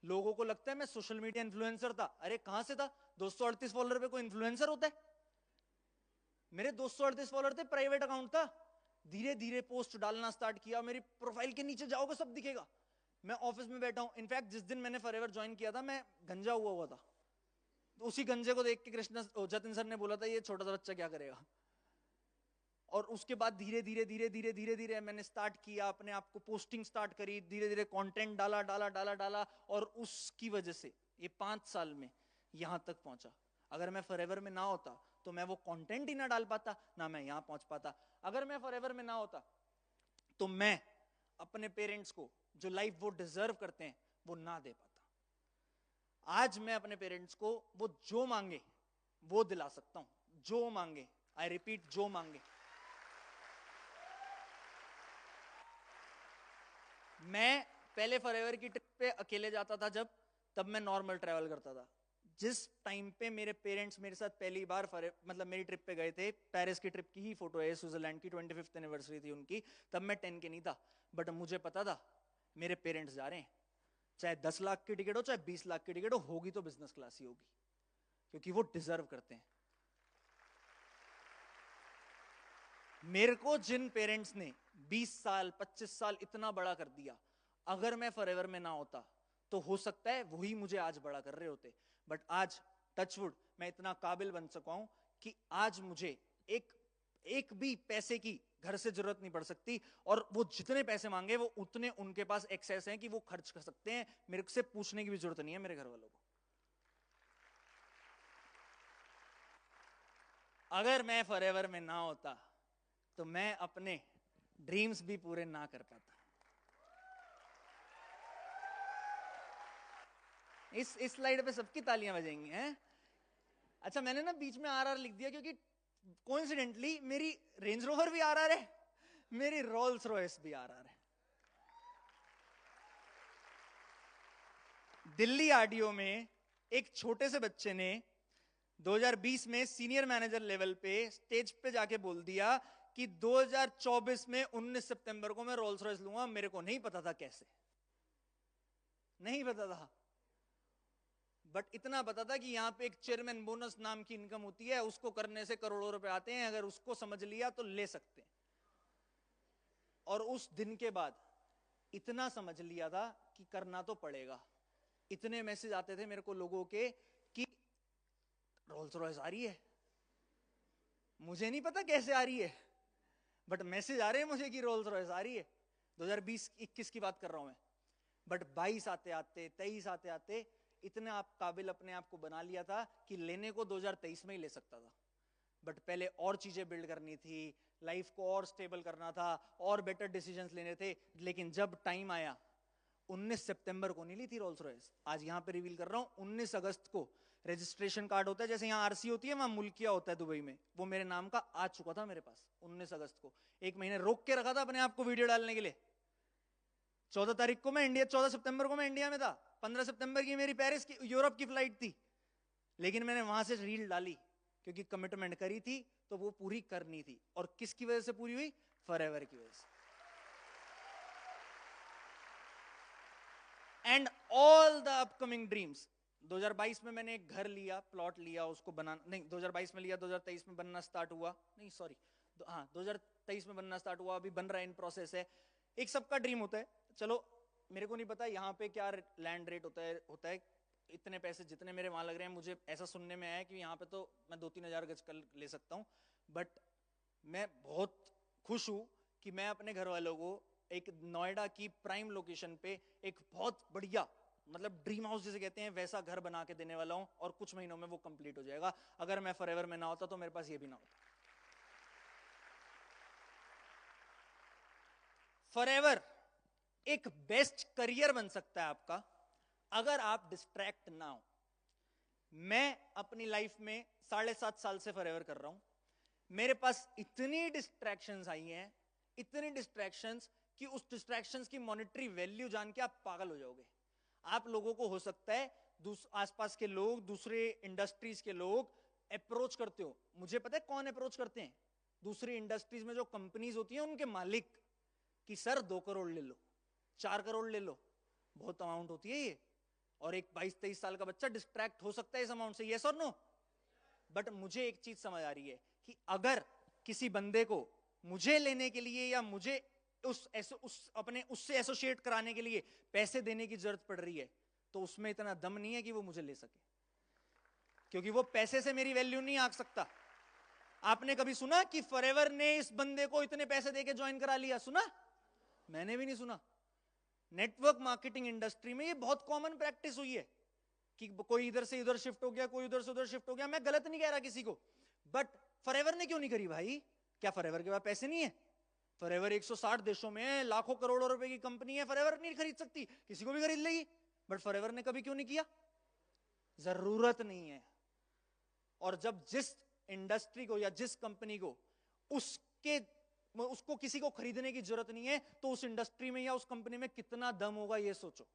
लोगों को लगता है मैं सोशल मीडिया इन्फ्लुएंसर था, अरे कहां से था? 238 फॉलोअर पे कोई इन्फ्लुएंसर होता है? मेरे 238 फॉलोअर थे, प्राइवेट अकाउंट था। धीरे धीरे पोस्ट डालना स्टार्ट किया, मेरी प्रोफाइल के नीचे जाओगे सब दिखेगा। मैं ऑफिस में बैठा हूं, इनफैक्ट जिस दिन मैंने फॉरएवर ज्वाइन किया था मैं गंजा हुआ था, तो उसी गंजे को देख के कृष्णा जतिन सर ने बोला था ये छोटा सा बच्चा क्या करेगा। और उसके बाद धीरे धीरे धीरे धीरे धीरे धीरे मैंने स्टार्ट किया, अपने आप को पोस्टिंग स्टार्ट करी, धीरे धीरे कंटेंट डाला डाला डाला डाला, और उसकी वजह से ये 5 साल में यहां तक पहुंचा। अगर मैं फॉरएवर में ना होता तो मैं वो कंटेंट ही ना डाल पाता, ना मैं यहां पहुंच पाता। अगर मैं फॉरएवर में ना होता तो मैं अपने पेरेंट्स को जो लाइफ वो डिजर्व करते हैं वो ना दे पाता। आज मैं अपने पेरेंट्स को वो जो मांगे वो दिला सकता हूं, जो मांगे, आई रिपीट, जो मांगे। मैं पहले फॉरएवर की ट्रिप पे अकेले जाता था जब, तब मैं नॉर्मल ट्रैवल करता था। जिस टाइम पे मेरे पेरेंट्स मेरे साथ पहली बार मतलब मेरी ट्रिप पे गए थे, पेरिस की ट्रिप की ही फोटो है, स्विट्जरलैंड की 25th एनिवर्सरी थी उनकी, तब मैं 10 के नहीं था, बट मुझे पता था मेरे पेरेंट्स जा रहे हैं, चाहे 10 लाख की टिकट हो चाहे 20 लाख की टिकट हो, होगी तो बिजनेस क्लास ही होगी, क्योंकि वो डिजर्व करते हैं। मेरे को जिन पेरेंट्स ने 20 साल 25 साल इतना बड़ा कर दिया, अगर मैं फॉरएवर में ना होता तो हो सकता है वही मुझे आज बड़ा कर रहे होते, बट आज टचवुड मैं इतना काबिल बन सका हूं कि आज मुझे एक भी पैसे की घर से जरूरत नहीं पड़ सकती, और वो जितने पैसे मांगे वो उतने उनके पास एक्सेस हैं कि वो खर्च कर सकते हैं, मेरे से पूछने की भी जरूरत नहीं है मेरे घर वालों को। अगर मैं फॉरएवर में ना होता तो मैं अपने ड्रीम्स भी पूरे ना कर पाता। इस स्लाइड पे सबकी तालियां बजेंगी हैं। अच्छा, मैंने ना बीच में आरआर लिख दिया क्योंकि कोइंसिडेंटली मेरी रेंज रोवर भी आरआर है, मेरी रोल्स रॉयस भी आरआर है। दिल्ली आरडीओ में एक छोटे से बच्चे ने 2020 में सीनियर मैनेजर लेवल पे स्टेज पे जाके बोल दिया कि 2024 में 19 सितंबर को मैं रोल्स रॉयस लूंगा। मेरे को नहीं पता था कैसे, नहीं पता था, बट इतना पता था कि यहां पे एक चेयरमैन बोनस नाम की इनकम होती है, उसको करने से करोड़ों रुपए आते हैं, अगर उसको समझ लिया तो ले सकते हैं। और उस दिन के बाद इतना समझ लिया था कि करना तो पड़ेगा। इतने मैसेज आते थे मेरे को लोगों के कि रोल्स रॉयस आ रही है, मुझे नहीं पता कैसे आ रही है, बट मैसेज आ रहे हैं मुझे कि रोल्स रॉयस आ रही है। 2020-21 की बात कर रहा हूं मैं, बट 22 आते आते 23 आते आते इतने आप काबिल अपने आप को बना लिया था कि लेने को 2023 में ही ले सकता था, बट पहले और चीजें बिल्ड करनी थी, लाइफ को और स्टेबल करना था, और बेटर डिसीजंस लेने थे। लेकिन जब टाइम आया, 19 सितंबर को नहीं ली थी रोल्स रॉयस, आज यहां पे रिवील कर रहा हूं, 19 अगस्त को रजिस्ट्रेशन कार्ड होता है, जैसे यहाँ आरसी होती है वहां मुल्किया होता है दुबई में, वो मेरे नाम का आ चुका था मेरे पास 19 अगस्त को। एक महीने रोक के रखा था अपने आप को वीडियो डालने के लिए। 14 तारीख को मैं इंडिया, 14 सितंबर को मैं इंडिया में था, 15 सितंबर की मेरी पेरिस की यूरोप की फ्लाइट थी, लेकिन मैंने वहां से रील डाली क्योंकि कमिटमेंट करी थी तो वो पूरी करनी थी। और किसकी वजह से पूरी हुई? फॉरएवर की वजह से। And all the upcoming dreams. 2022 में मैंने एक घर लिया, प्लॉट लिया, उसको बनाना नहीं 2022 में लिया, 2023 में बनना स्टार्ट हुआ, नहीं सॉरी हाँ 2023 में बनना स्टार्ट हुआ, अभी बन रहा है, इन प्रोसेस है। एक सबका ड्रीम होता है, चलो मेरे को नहीं पता यहाँ पे क्या लैंड रेट होता है, इतने पैसे जितने मेरे वहां लग रहे हैं, मुझे ऐसा सुनने में आया है कि यहाँ पे तो मैं 2-3 हजार गज कर ले सकता हूँ, बट मैं बहुत खुश हूं कि मैं अपने घर वालों को एक नोएडा की प्राइम लोकेशन पे एक बहुत बढ़िया, मतलब ड्रीम हाउस जिसे कहते हैं वैसा घर बना के देने वाला हूं, और कुछ महीनों में वो कंप्लीट हो जाएगा। अगर मैं फॉरएवर में ना होता तो मेरे पास ये भी ना होता। फॉरएवर एक बेस्ट करियर बन सकता है आपका अगर आप डिस्ट्रैक्ट ना हो। मैं अपनी लाइफ में 7.5 साल से फॉरएवर कर रहा हूं, मेरे पास इतनी डिस्ट्रैक्शंस आई हैं, इतनी डिस्ट्रैक्शंस कि उस डिस्ट्रैक्शंस की मॉनेटरी वैल्यू जान के आप पागल हो जाओगे। आप लोगों को हो सकता है आसपास के लोग, दूसरे इंडस्ट्रीज के लोग अप्रोच करते हो, मुझे पता है कौन अप्रोच करते हैं, दूसरी इंडस्ट्रीज में जो कंपनीज होती हैं उनके मालिक, कि सर 2 करोड़ ले लो, 4 करोड़ ले लो, बहुत अमाउंट होती है ये, और एक 22-23 साल का बच्चा डिस्ट्रैक्ट हो सकता है इस अमाउंट से, यस और नो। बट मुझे एक चीज समझ आ रही है कि अगर किसी बंदे को मुझे लेने के लिए या मुझे अपने उससे एसोसिएट कराने के लिए पैसे देने की जरूरत पड़ रही है, तो उसमें इतना दम नहीं है कि वो मुझे ले सके, क्योंकि वो पैसे से मेरी वैल्यू नहीं आंक सकता। आपने कभी सुना कि फॉरएवर ने इस बंदे को इतने पैसे देके ज्वाइन करा लिया? सुना? मैंने भी नहीं सुना। नेटवर्क मार्केटिंग इंडस्ट्री में ये बहुत कॉमन प्रैक्टिस हुई है कि कोई इधर से इधर शिफ्ट हो गया, कोई उधर से उधर शिफ्ट हो गया। मैं गलत नहीं कह रहा किसी को, बट फॉरएवर ने क्यों नहीं करी भाई? क्या फॉरएवर के पास पैसे नहीं है? फॉरएवर 160 देशों में है, लाखों करोड़ों रुपए की कंपनी है, फॉरएवर नहीं खरीद सकती? किसी को भी खरीद लेगी, बट फॉरएवर ने कभी क्यों नहीं किया? जरूरत नहीं है। और जब जिस इंडस्ट्री को या जिस कंपनी को उसको किसी को खरीदने की जरूरत नहीं है, तो उस इंडस्ट्री में या उस कंपनी में कितना दम होगा ये सोचो,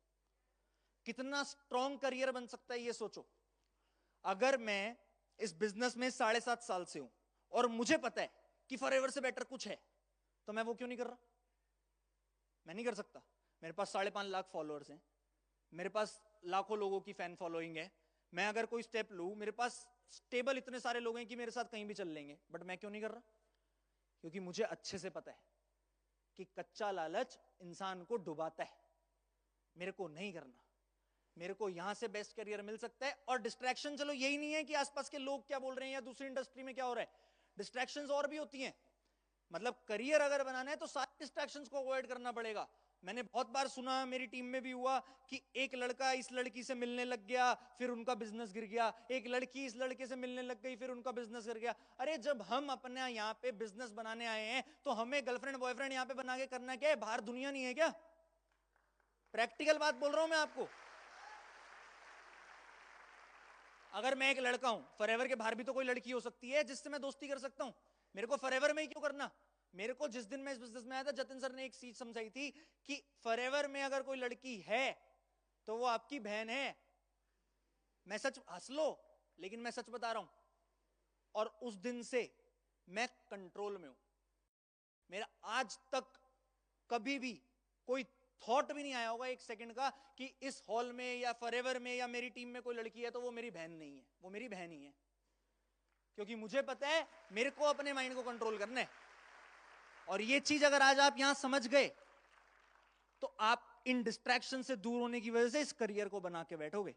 कितना स्ट्रॉन्ग करियर बन सकता है ये सोचो। अगर मैं इस बिजनेस में 7.5 साल से हूं और मुझे पता है कि फॉरएवर से बेटर कुछ है, तो मैं वो क्यों नहीं कर रहा? मैं नहीं कर सकता। मेरे पास 5.5 लाख फॉलोअर्स हैं, मेरे पास लाखों लोगों की फैन फॉलोइंग है। मैं अगर कोई स्टेप लूं, मेरे पास स्टेबल इतने सारे लोग हैं कि मेरे साथ कहीं भी चल लेंगे, बट मैं क्यों नहीं कर रहा? क्योंकि मुझे अच्छे से पता है कि कच्चा लालच इंसान को डुबाता है। मेरे को नहीं करना। मेरे को यहां से बेस्ट करियर मिल सकता है। और डिस्ट्रैक्शन, चलो यही नहीं है कि आसपास के लोग क्या बोल रहे हैं या दूसरी इंडस्ट्री में क्या हो रहा है, डिस्ट्रैक्शंस और भी होती हैं। मतलब करियर अगर बनाना है तो सारे डिस्ट्रैक्शंस को अवॉइड करना पड़ेगा। मैंने बहुत बार सुना, मेरी टीम में भी हुआ कि एक लड़का इस लड़की से मिलने लग गया, फिर उनका बिजनेस गिर गया। एक लड़की इस लड़के से मिलने लग गई, फिर उनका बिजनेस गिर गया। अरे जब हम अपने यहाँ पे बिजनेस बनाने आए हैं तो हमें गर्लफ्रेंड बॉयफ्रेंड यहाँ पे बना के करना क्या है? बाहर दुनिया नहीं है क्या? प्रैक्टिकल बात बोल रहा हूं मैं आपको। अगर मैं एक लड़का हूं, फॉरएवर के बाहर भी तो कोई लड़की हो सकती है जिससे मैं दोस्ती कर सकता हूं। मेरे को फॉरएवर में ही क्यों करना? मेरे को जिस दिन मैं इस बिजनेस में आया था, जतिन सर ने एक चीज समझाई थी कि फॉरएवर में अगर कोई लड़की है तो वो आपकी बहन है। मैं सच, हंस लो, लेकिन मैं सच बता रहा हूं। और उस दिन से मैं कंट्रोल में हूं। मेरा आज तक कभी भी कोई थॉट भी नहीं आया होगा एक सेकंड का कि इस हॉल में या फॉरएवर में या मेरी टीम में कोई लड़की है तो वो मेरी बहन नहीं है। वो मेरी बहन ही है, क्योंकि मुझे पता है मेरे को अपने माइंड को कंट्रोल करना है। और ये चीज अगर आज आप यहां समझ गए तो आप इन डिस्ट्रैक्शन से दूर होने की वजह से इस करियर को बना के बैठोगे।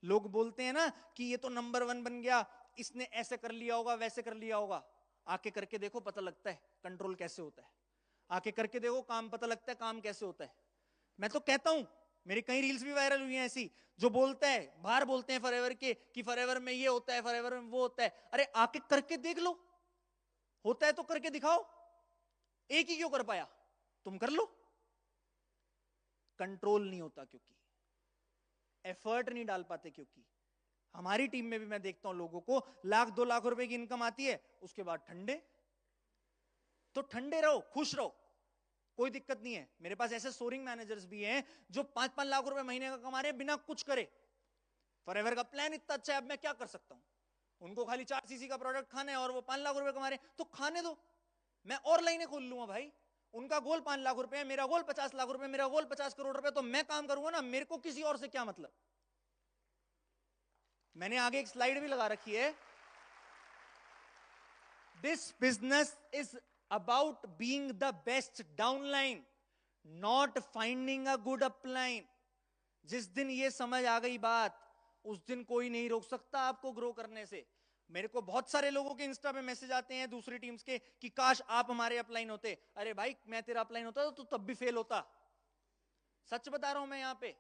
लोग बोलते हैं ना कि ये तो नंबर 1 बन गया, इसने ऐसे कर लिया होगा, वैसे कर लिया होगा। आके करके देखो, पता लगता है कंट्रोल कैसे होता है। आके करके देखो, काम पता लगता है काम कैसे होता है। मैं तो कहता हूं, मेरी कई रील्स भी वायरल हुई हैं ऐसी, जो बोलता है, बाहर बोलते हैं फॉरएवर के कि फॉरएवर में ये होता है, फॉरएवर में वो होता है। अरे आके करके देख लो, होता है तो करके दिखाओ। एक ही क्यों कर पाया? तुम कर लो। कंट्रोल नहीं होता क्योंकि एफर्ट नहीं डाल पाते। क्योंकि हमारी टीम में भी मैं देखता हूं लोगों को 1-2 लाख रुपए की इनकम आती है, उसके बाद ठंडे। तो ठंडे रहो, खुश रहो, कोई दिक्कत नहीं है। मेरे पास ऐसे सोरिंग मैनेजर्स भी हैं जो 5-5 लाख रुपए महीने का कमा रहे हैं बिना कुछ करे। फॉरएवर का प्लान इतना अच्छा है, अब मैं क्या कर सकता हूं? उनको खाली 4 सीसी का प्रोडक्ट खाना है और वो 5 लाख रुपए कमा रहे हैं, तो खाने दो। मैं और लाइनें खोल लूंगा भाई। उनका गोल 5 लाख रुपए है, मेरा गोल 50 लाख रुपए, मेरा गोल 50 करोड़ रुपए, तो मैं काम करूंगा ना। मेरे को किसी और से क्या मतलब? मैंने आगे एक स्लाइड भी लगा रखी है। This business is about being the best downline, not finding a good upline. जिस दिन ये समझ आ गई बात, उस दिन कोई नहीं रोक सकता आपको ग्रो करने से। मेरे को बहुत सारे लोगों के इंस्टा पे मैसेज आते हैं दूसरी टीम्स के कि काश आप हमारे अपलाइन होते। अरे भाई, मैं तेरा अपलाइन होता तो तब भी फेल होता। सच बता रहा हूं मैं यहां पे।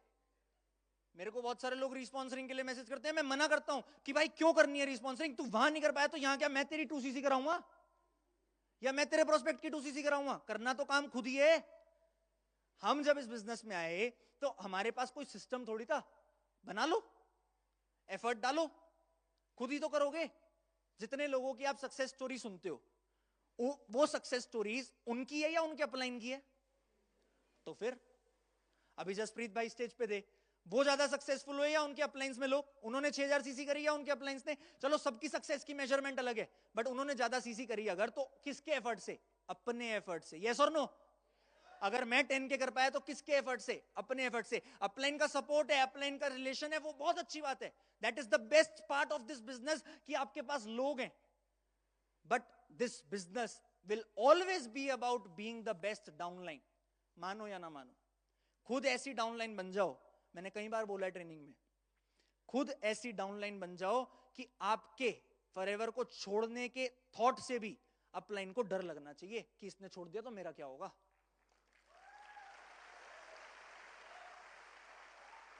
मेरे को बहुत सारे लोग रिस्पॉन्सरिंग के लिए मैसेज करते हैं, मैं मना करता हूं कि भाई क्यों करनी है रिस्पॉन्सरिंग? तू वहां नहीं कर पाया तो यहां क्या मैं तेरी 2cc कराऊंगा या मैं तेरे प्रोस्पेक्ट की 2cc कराऊंगा? करना तो काम खुद ही है। हम जब इस बिजनेस में आए तो हमारे पास कोई सिस्टम थोड़ी था। बना लो, एफर्ट डालो, खुद ही तो करोगे। जितने लोगों की आप सक्सेस स्टोरी सुनते हो, वो सक्सेस स्टोरीज उनकी है या उनके अपलाइन की है? तो फिर अभी जसप्रीत भाई स्टेज पे थे, वो ज्यादा सक्सेसफुल हुए या उनके अपलाइंस में लोग? उन्होंने 6000 सीसी करी या उनके अपलाइंस ने? चलो सबकी सक्सेस की मेजरमेंट अलग है, बट उन्होंने ज्यादा सीसी करी अगर, तो किसके एफर्ट से? अपने एफर्ट से। यस और नो? अगर मैं 10 के कर पाया तो किसके एफर्ट से? अपने एफर्ट से। अपलाइन का सपोर्ट है, अपलाइन का रिलेशन है, वो बहुत अच्छी बात है। That is the best part of this business कि आपके पास लोग हैं। But this business will always be about being the best downline. मानो या ना मानो, खुद ऐसी डाउनलाइन बन जाओ। मैंने कई बार बोला है ट्रेनिंग में, खुद ऐसी डाउनलाइन बन जाओ कि आपके फॉरएवर को छोड़ने के थॉट से भी अपलाइन को डर लगना चाहिए कि इसने छोड़ दिया तो मेरा क्या होगा।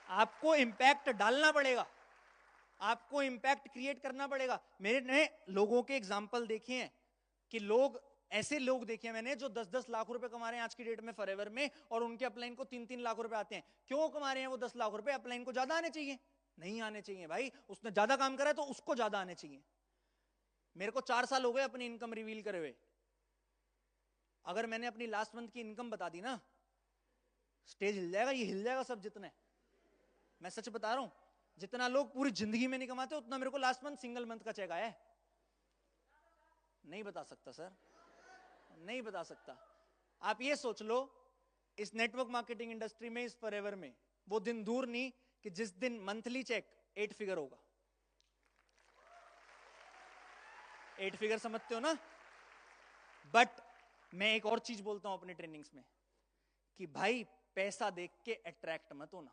आपको इंपैक्ट डालना पड़ेगा, आपको इंपैक्ट क्रिएट करना पड़ेगा। मैंने लोगों के एग्जाम्पल देखे हैं कि लोग, ऐसे लोग देखे हैं मैंने जो 10-10 लाख रुपए कमा रहे हैं आज की डेट में फॉरएवर में, और उनके अपलाइन को 3-3 लाख रुपए आते हैं। क्यों कमा रहे हैं वो 10 लाख रुपए? अपलाइन को ज्यादा आने चाहिए? नहीं आने चाहिए भाई। उसने ज्यादा काम करा है तो उसको ज्यादा आने चाहिए। मेरे को 4 साल हो गए अपनी इनकम रिवील करे हुए। अगर मैंने अपनी लास्ट मंथ की इनकम बता दी ना, स्टेज हिल जाएगा, ये हिल जाएगा सब जितने। मैं सच बता रहा हूं, जितना लोग पूरी जिंदगी में नहीं कमाते उतना मेरे को लास्ट मंथ सिंगल मंथ का चेक आया है। नहीं बता सकता सर, नहीं बता सकता। आप ये सोच लो, इस नेटवर्क मार्केटिंग इंडस्ट्री में, इस फॉरएवर में, वो दिन दूर नहीं कि जिस दिन मंथली चेक 8 फिगर होगा। 8 फिगर समझते हो ना? बट मैं एक और चीज बोलता हूं अपने ट्रेनिंग्स में कि भाई पैसा देख के अट्रैक्ट मत होना।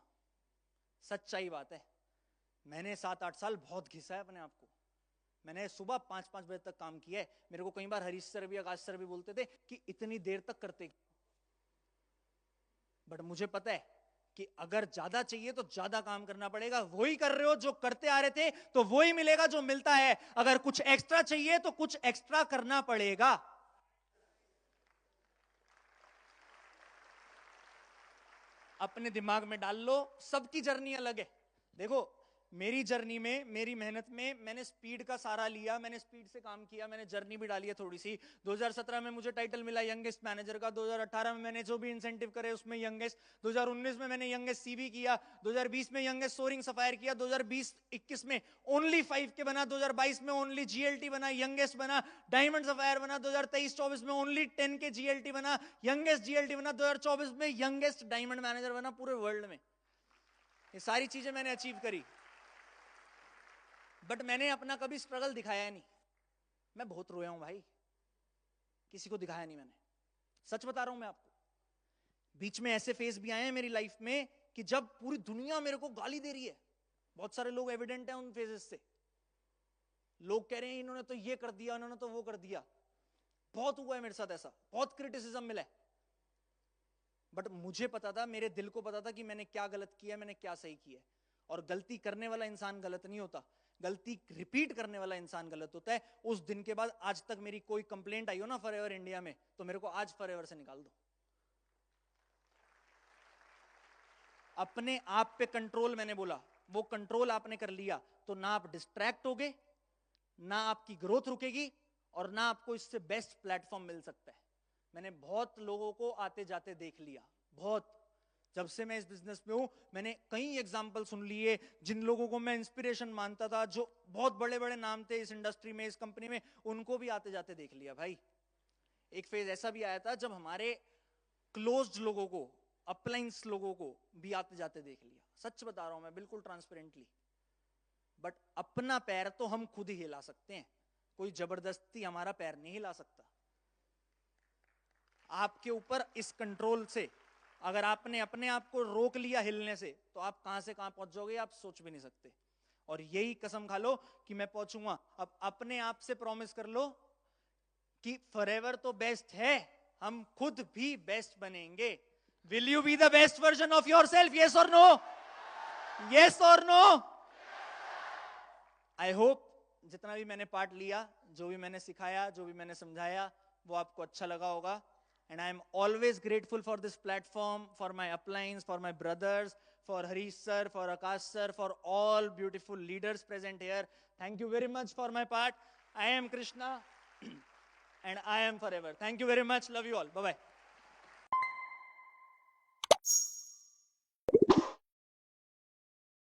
सच्चाई बात है। मैंने 7-8 साल बहुत घिसा है अपने आप को। मैंने सुबह 5-5 बजे तक काम किया है। मेरे को कई बार हरीश सर भी, आकाश सर भी बोलते थे कि इतनी देर तक करते, बट मुझे पता है कि अगर ज्यादा चाहिए तो ज्यादा काम करना पड़ेगा। वही कर रहे हो जो करते आ रहे थे, तो वही मिलेगा जो मिलता है। अगर कुछ एक्स्ट्रा चाहिए तो कुछ एक्स्ट्रा करना पड़ेगा। अपने दिमाग में डाल लो, सबकी जर्नी अलग है। देखो मेरी जर्नी में, मेरी मेहनत में, मैंने स्पीड का सारा लिया, मैंने स्पीड से काम किया, मैंने जर्नी भी डाली है थोड़ी सी। 2017 में मुझे टाइटल मिला यंगेस्ट मैनेजर का। 2018 में मैंने जो भी इंसेंटिव करे उसमें यंगेस्ट। 2019 में मैंने यंगेस्ट सीबी किया। 2020 में यंगेस्ट सोरिंग सफायर किया। 2020-21 में ओनली 5 के बना। 2022 में ओनली जीएलटी बना, यंगेस्ट बना। डायमंड सफायर बना। 2023-24 में ओनली 10 के जीएलटी बना, यंगेस्ट जीएलटी बना। 2024 में यंगेस्ट डायमंड मैनेजर बना पूरे वर्ल्ड में। ये सारी चीजें मैंने अचीव करी, बट मैंने अपना कभी स्ट्रगल दिखाया नहीं। मैं बहुत रोया हूं भाई, किसी को दिखाया नहीं मैंने। सच बता रहा हूं मैं आपको। बीच में ऐसे फेज भी आए हैं मेरी लाइफ में कि जब पूरी दुनिया मेरे को गाली दे रही है। बहुत सारे लोग एविडेंट हैं उन फेजेस से। लोग कह रहे हैं इन्होंने तो ये कर दिया, इन्होंने तो वो कर दिया। बहुत हुआ है मेरे साथ ऐसा, बहुत क्रिटिसिज्म मिला है। बट मुझे पता था, मेरे दिल को पता था कि मैंने क्या गलत किया, मैंने क्या सही किया। और गलती करने वाला इंसान गलत नहीं होता, गलती रिपीट करने वाला इंसान गलत होता है। उस दिन के बाद आज तक मेरी कोई कंप्लेंट आई हो ना फॉरएवर इंडिया में, तो मेरे को आज फॉरएवर से निकाल दो। अपने आप पे कंट्रोल, मैंने बोला, वो कंट्रोल आपने कर लिया तो ना आप डिस्ट्रैक्ट होगे, ना आपकी ग्रोथ रुकेगी, और ना आपको इससे बेस्ट प्लेटफॉर्म मिल सकता है। मैंने बहुत लोगों को आते जाते देख लिया, बहुत। जब से मैं इस बिजनेस में हूं, मैंने कई एग्जाम्पल सुन लिए। जिन लोगों को मैं इंस्पिरेशन मानता था, जो बहुत बड़े बड़े नाम थे इस इंडस्ट्री में, इस कंपनी में, उनको भी आते जाते देख लिया भाई। एक फेज ऐसा भी आया था जब हमारे क्लोज्ड लोगों को, अपलाइंस लोगों को भी आते जाते देख लिया। सच बता रहा हूं मैं, बिल्कुल ट्रांसपेरेंटली। बट अपना पैर तो हम खुद ही हिला सकते हैं, कोई जबरदस्ती हमारा पैर नहीं हिला सकता। आपके ऊपर इस कंट्रोल से, अगर आपने अपने आप को रोक लिया हिलने से, तो आप कहां से कहां पहुंच जाओगे आप सोच भी नहीं सकते। और यही कसम खा लो कि मैं पहुंचूंगा। अब अपने आप से प्रॉमिस कर लो कि फॉरएवर तो बेस्ट है, हम खुद भी बेस्ट बनेंगे। Will you be the best version of yourself? Yes और नो? यस और नो? आई होप जितना भी मैंने पार्ट लिया, जो भी मैंने सिखाया, जो भी मैंने समझाया, वो आपको अच्छा लगा होगा। And I am always grateful for this platform, for my uplines, for my brothers, for Harish sir, for Akash sir, for all beautiful leaders present here. Thank you very much for my part. I am Krishna and I am forever. Thank you very much. Love you all. Bye-bye.